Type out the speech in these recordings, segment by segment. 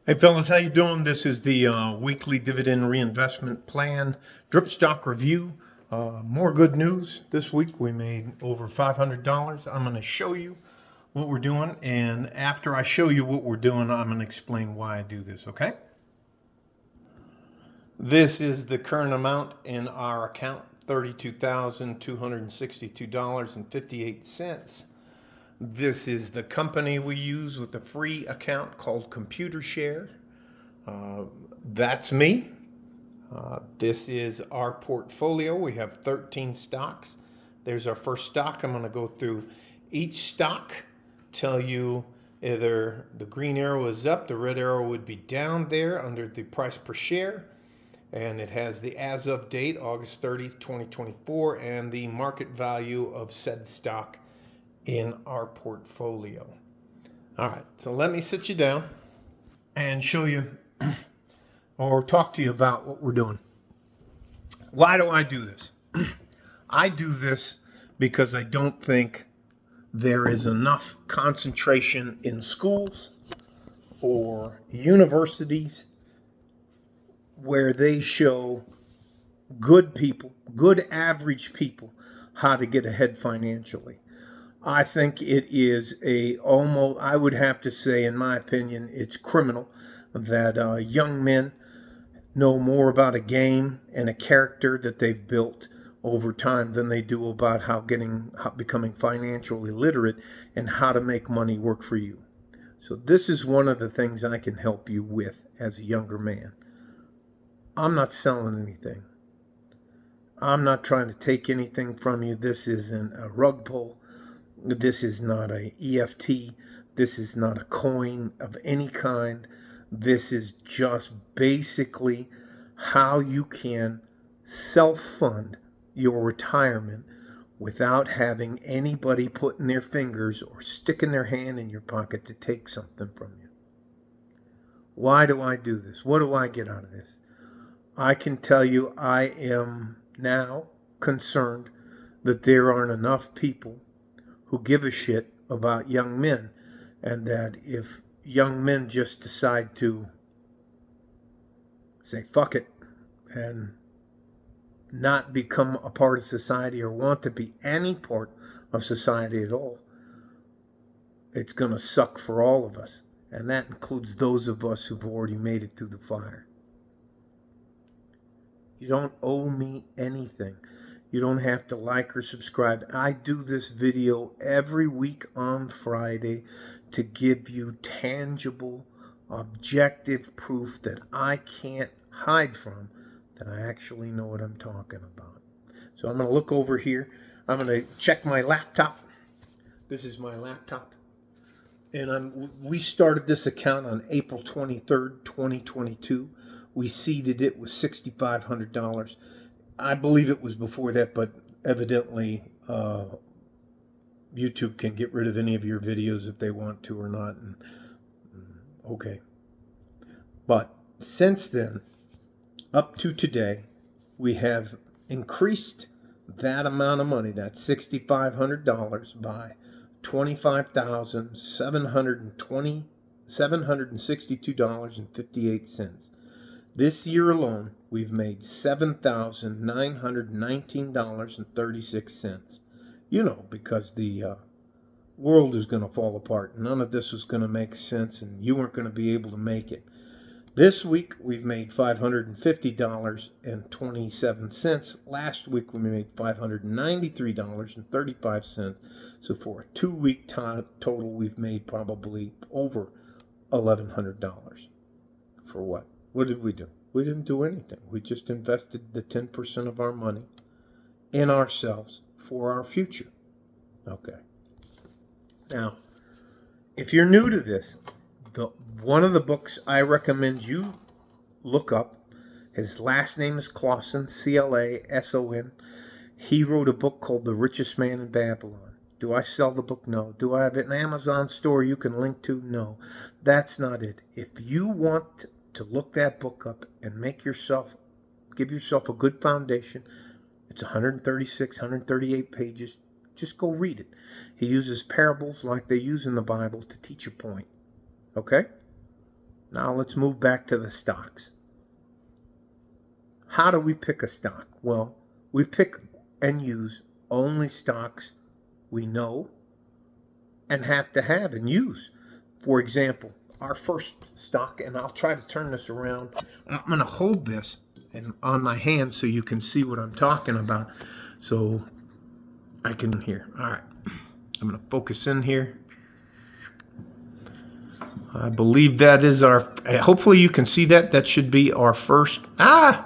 Hey fellas, how you doing? This is the weekly dividend reinvestment plan drip stock review. More good news this week. We made over $500. I'm going to show you what we're doing, and after I show you what we're doing, I'm going to explain why I do this. Okay? This is the current amount in our account: $32,262.58. This is the company we use with the free account called Computer Share. Uh, that's me. This is our portfolio. We have 13 stocks. There's our first stock. I'm going to go through each stock, tell you either the green arrow is up, the red arrow would be down there under the price per share. And it has the as of date, August 30th, 2024, and the market value of said stock in our portfolio. All right, so let me sit you down and show you or talk to you about what we're doing. Why do I do this? I do this because I don't think there is enough concentration in schools or universities where they show good people, good average people, how to get ahead financially. I think it is almost, I would have to say, in my opinion, it's criminal that young men know more about a game and a character that they've built over time than they do about how becoming financially literate and how to make money work for you. So this is one of the things I can help you with as a younger man. I'm not selling anything. I'm not trying to take anything from you. This isn't a rug pull. This is not a EFT. This is not a coin of any kind. This is just basically how you can self-fund your retirement without having anybody putting their fingers or sticking their hand in your pocket to take something from you. Why do I do this? What do I get out of this? I can tell you I am now concerned that there aren't enough people who give a shit about young men, and that if young men just decide to say fuck it and not become a part of society or want to be any part of society at all, it's going to suck for all of us. And that includes those of us who've already made it through the fire. You don't owe me anything. You don't have to like or subscribe. I do this video every week on Friday to give you tangible, objective proof that I can't hide from, that I actually know what I'm talking about. So I'm going to look over here. I'm going to check my laptop. This is my laptop. And we started this account on April 23rd, 2022. We seeded it with $6,500. I believe it was before that, but evidently YouTube can get rid of any of your videos if they want to or not. And okay. But since then, up to today, we have increased that amount of money, that $6,500, by $762.58. This year alone, we've made $7,919.36. Because the world is going to fall apart. None of this was going to make sense, and you weren't going to be able to make it. This week, we've made $550.27. Last week, we made $593.35. So for a 2-week total, we've made probably over $1,100. For what? What did we do? We didn't do anything. We just invested the 10% of our money in ourselves for our future. Okay. Now, if you're new to this, one of the books I recommend you look up, his last name is Clausen, Clason. He wrote a book called The Richest Man in Babylon. Do I sell the book? No. Do I have it in an Amazon store you can link to? No. That's not it. If you want to look that book up and give yourself a good foundation, it's 136, 138 pages. Just go read it. He uses parables like they use in the Bible to teach a point. Okay? Now let's move back to the stocks. How do we pick a stock? Well, we pick and use only stocks we know and have to have and use. For example, our first stock, and I'll try to turn this around. I'm going to hold this on my hand so you can see what I'm talking about. So I can hear. All right. I'm going to focus in here. I believe that is our, hopefully you can see that. That should be our first, some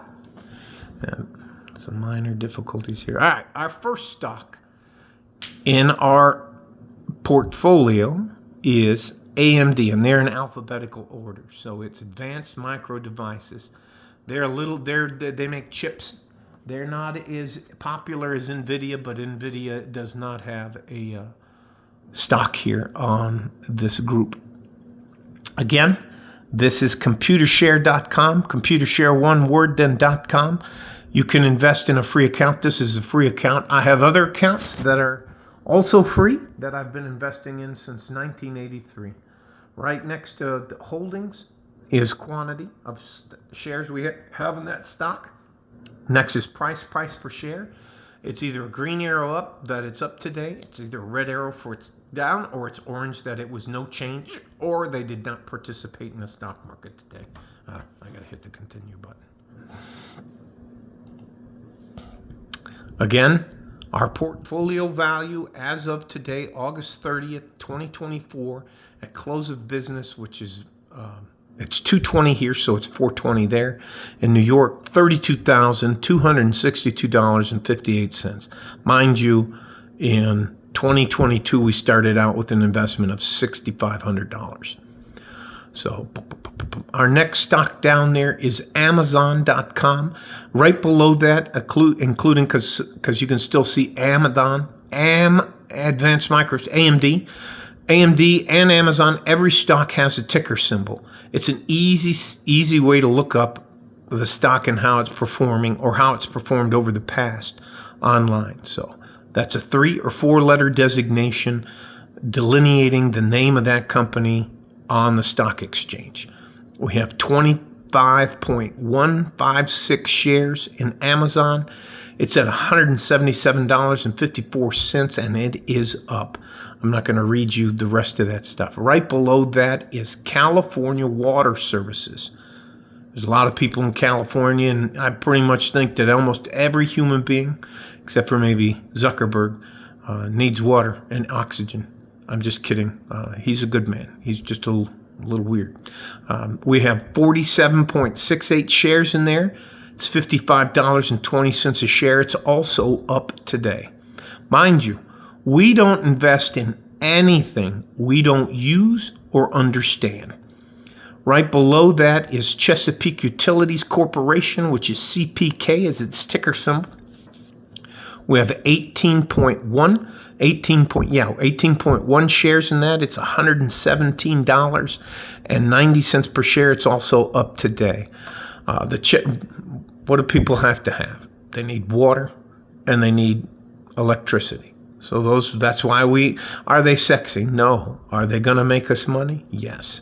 minor difficulties here. All right, our first stock in our portfolio is AMD, and they're in alphabetical order. So it's Advanced Micro Devices. They make chips. They're not as popular as NVIDIA, but NVIDIA does not have a stock here on this group. Again, this is computershare.com, computershare one word then .com. You can invest in a free account. This is a free account. I have other accounts that are also free that I've been investing in since 1983. Right next to the holdings is quantity of shares we have in that stock. Next is price per share. It's either a green arrow up that it's up today, it's either a red arrow for it's down, or it's orange that it was no change, or they did not participate in the stock market today. I gotta hit the continue button. Again, our portfolio value as of today, August 30th, 2024, at close of business, which is it's 220 here, so it's 420 there. In New York, $32,262.58. Mind you, in 2022, we started out with an investment of $6,500. So our next stock down there is Amazon.com. Right below that, including, because you can still see Advanced Micros, AMD. AMD and Amazon, every stock has a ticker symbol. It's an easy way to look up the stock and how it's performing, or how it's performed over the past online. So that's a 3 or 4 letter designation delineating the name of that company on the stock exchange. We have 25.156 shares in Amazon. It's at $177.54, and it is up. I'm not going to read you the rest of that stuff. Right below that is California Water Services. There's a lot of people in California, and I pretty much think that almost every human being, except for maybe Zuckerberg, needs water and oxygen. I'm just kidding. He's a good man. He's just a little weird. We have 47.68 shares in there. It's $55.20 a share. It's also up today. Mind you, we don't invest in anything we don't use or understand. Right below that is Chesapeake Utilities Corporation, which is CPK as its ticker symbol. We have 18.1 shares in that. It's $117.90 per share. It's also up today. What do people have to have? They need water and they need electricity. So that's why are they sexy? No. Are they going to make us money? Yes.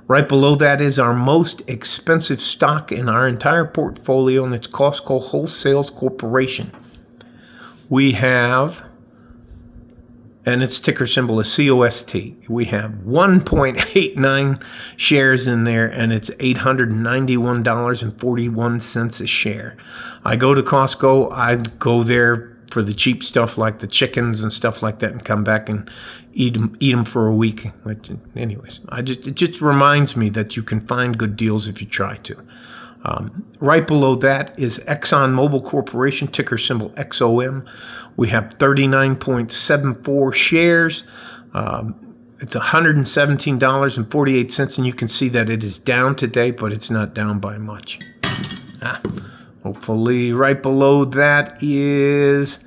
Right below that is our most expensive stock in our entire portfolio, and it's Costco Wholesale Corporation. We have, and its ticker symbol is COST. We have 1.89 shares in there, and it's $891.41 a share. I go to Costco. I go there for the cheap stuff like the chickens and stuff like that, and come back and eat them for a week. Anyways, it just reminds me that you can find good deals if you try to. Right below that is ExxonMobil Corporation, ticker symbol XOM. We have 39.74 shares. It's $117.48, and you can see that it is down today, but it's not down by much. Hopefully, right below that is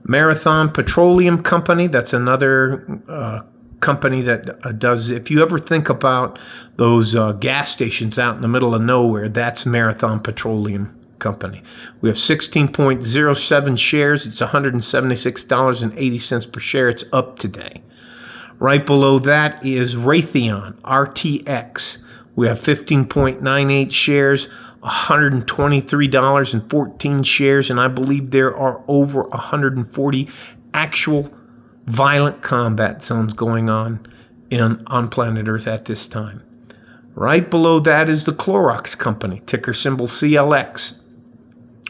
Marathon Petroleum Company. That's another company that does, if you ever think about those gas stations out in the middle of nowhere, that's Marathon Petroleum Company. We have 16.07 shares. It's $176.80 per share. It's up today. Right below that is Raytheon, RTX. We have 15.98 shares, $123.14 shares, and I believe there are over 140 actual violent combat zones going on planet Earth at this time. Right below that is the Clorox Company, ticker symbol CLX.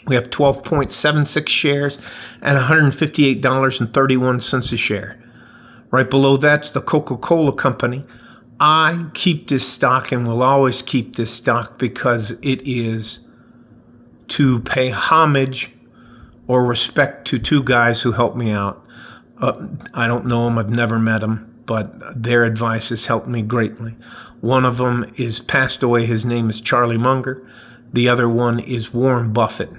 We have 12.76 shares at $158.31 a share. Right below that's the Coca-Cola Company. I keep this stock and will always keep this stock because it is to pay homage or respect to two guys who helped me out. I don't know them, I've never met them, but their advice has helped me greatly. One of them is passed away. His name is Charlie Munger. The other one is Warren Buffett.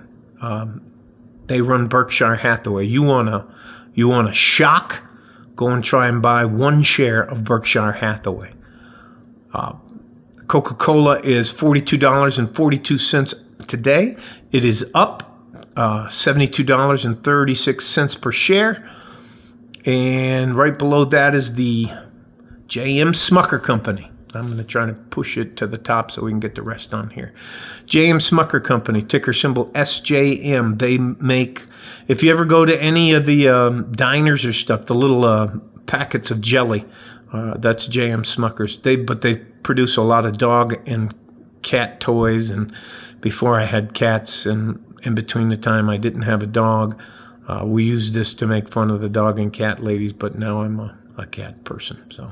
They run Berkshire Hathaway. You want a shock? Go and try and buy one share of Berkshire Hathaway. Coca-Cola is $42.42 today. It is up $72.36 per share. And right below that is the J.M. Smucker Company. I'm going to try to push it to the top so we can get the rest on here. J.M. Smucker Company, ticker symbol SJM. They make, if you ever go to any of the diners or stuff, the little packets of jelly, that's J.M. Smucker's. But they produce a lot of dog and cat toys. And before I had cats, and in between the time I didn't have a dog, we used this to make fun of the dog and cat ladies. But now I'm a cat person, so.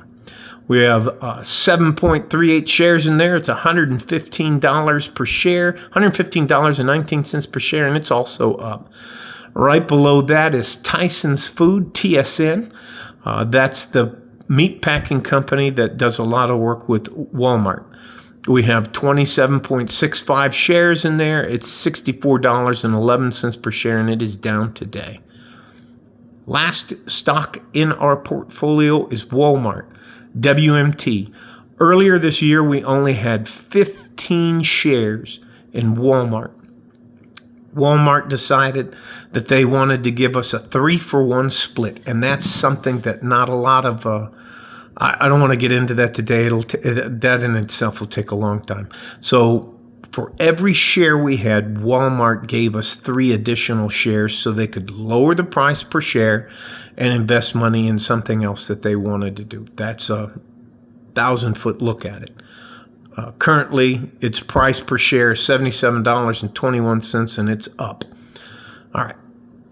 We have 7.38 shares in there. It's $115 per share, $115.19 per share, and it's also up. Right below that is Tyson's Food, TSN. That's the meat packing company that does a lot of work with Walmart. We have 27.65 shares in there. It's $64.11 per share, and it is down today. Last stock in our portfolio is Walmart. WMT. Earlier this year, we only had 15 shares in Walmart. Walmart decided that they wanted to give us a 3-for-1 split, and that's something that not a lot of, I don't want to get into that today. That in itself will take a long time. So for every share we had, Walmart gave us 3 additional shares so they could lower the price per share and invest money in something else that they wanted to do. That's a 1,000-foot look at it. Currently, its price per share is $77.21, and it's up. All right,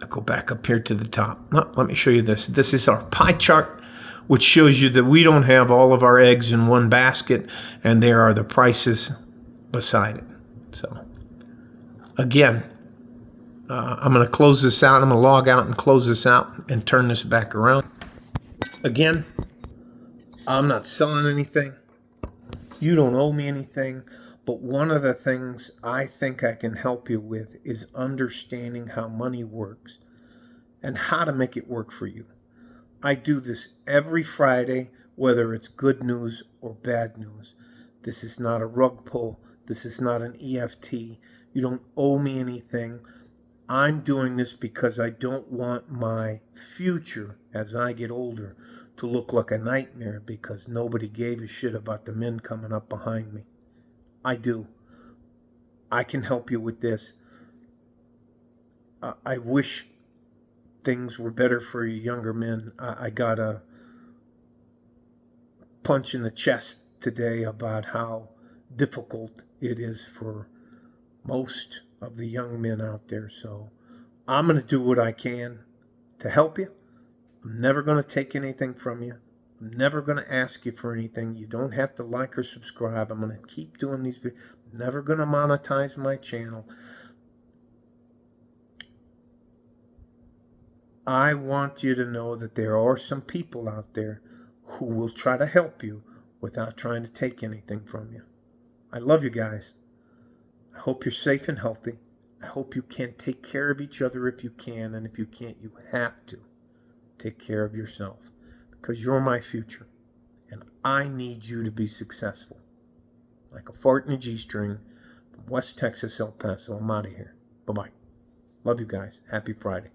I'll go back up here to the top. Let me show you this. This is our pie chart, which shows you that we don't have all of our eggs in one basket, and there are the prices beside it. So, again, I'm going to close this out. I'm going to log out and close this out and turn this back around. Again, I'm not selling anything. You don't owe me anything. But one of the things I think I can help you with is understanding how money works and how to make it work for you. I do this every Friday, whether it's good news or bad news. This is not a rug pull. This is not an EFT. You don't owe me anything. I'm doing this because I don't want my future as I get older to look like a nightmare because nobody gave a shit about the men coming up behind me. I do. I can help you with this. I wish things were better for you younger men. I got a punch in the chest today about how difficult it is for most of the young men out there. So I'm going to do what I can to help you. I'm never going to take anything from you. I'm never going to ask you for anything. You don't have to like or subscribe. I'm going to keep doing these videos. I'm never going to monetize my channel. I want you to know that there are some people out there who will try to help you without trying to take anything from you. I love you guys. I hope you're safe and healthy. I hope you can take care of each other if you can, and if you can't, you have to take care of yourself because you're my future, and I need you to be successful. Like a fart in a G-string from West Texas, El Paso. I'm out of here. Bye-bye. Love you guys. Happy Friday.